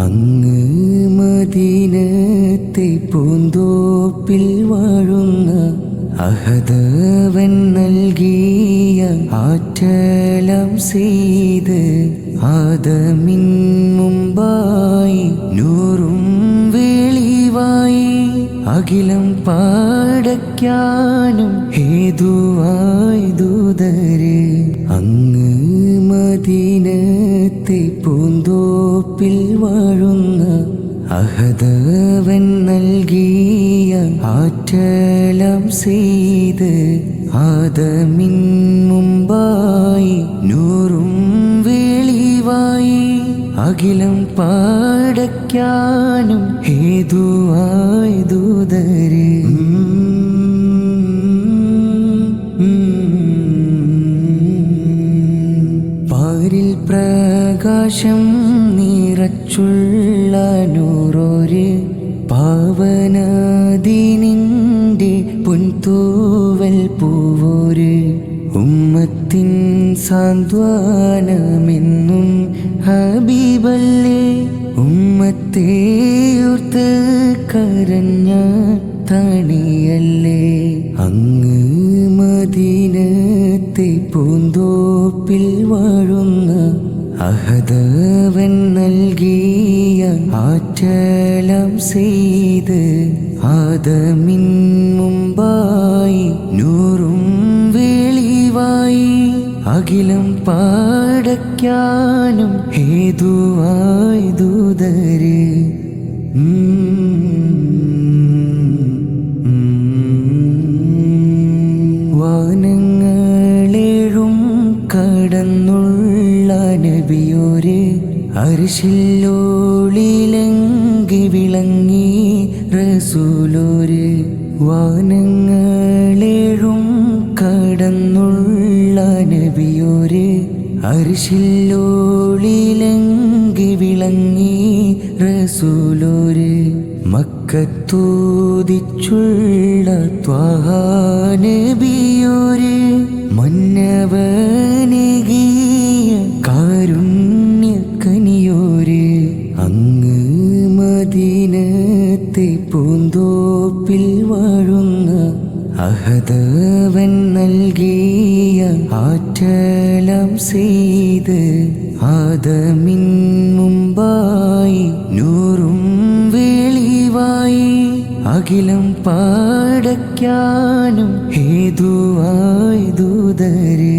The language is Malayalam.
അങ്ങ് മദീനത്തെ പൂന്തോപ്പിൽ വാഴുന്ന അഹദവൻ നൽകിയ ആറ്റലം ചെയ്ത് ആദമിൻ മുമ്പായി നൂറും വെളിവായി അഖിലം പാടയ്ക്കാനും ഹേതുവായി ദൂതര് അങ്ങ് മദീനത്തെ പൂന്തോപ്പിൽ വാഴുന്ന അഹദവൻ നൽകിയ ആറ്റലം ചെയ്ത് ആദമിൻ മുമ്പായി നൂറും വെളിവായി അഖിലം പാടയ്ക്കാനും ഹേതുവായി ദൂതര് പാരിൽ പ്രകാശം നിറച്ചുള്ള നൂറൊരു പാവനദീനിന്റെ പൊൻതൂവൽ പൂവോര് ഉമ്മത്തിൻ സാന്ത്വനമെന്നും ഹബീബല്ലേ ഉമ്മത്തേയോർത്ത് കരഞ്ഞ തണിയല്ലേ അങ്ങ് മദീനത്തെ പൂന്തോപ്പിൽ വാഴുന്ന അഹദവൻ നൽകിയ ആറ്റലം ചെയ്ത് ആദമിൻ മുമ്പായി നൂറും വെളിവായി അഖിലം പാടയ്ക്കാനും ഹേതുവായി ദൂതര് വാനങ്ങളേഴും കടന്നുള്ള നബിയോര് അരിശില്ലോളിലങ്കി വിളങ്ങി റസൂലോര് വാനങ്ങളേഴും കടന്നുള്ള നബിയോര് അരിശില്ലോളിലങ്കി വിളങ്ങി റസൂലോര് മക്കത്തൂതിച്ചുള്ള ത്വാഹ നബിയോര് മന്നവനേകിയ കാരുണ്യക്കനിയോര് അങ്ങ് മദീനത്തെ പൂന്തോപ്പിൽ വാഴുന്ന അഹദവൻ നൽകിയ ആറ്റലം ചെയ്ത് ആദമിൻ മുമ്പായി നൂറും വെളിവായി അഖിലം പാടയ്ക്കാനും ഹേതുവായി ദൂതര്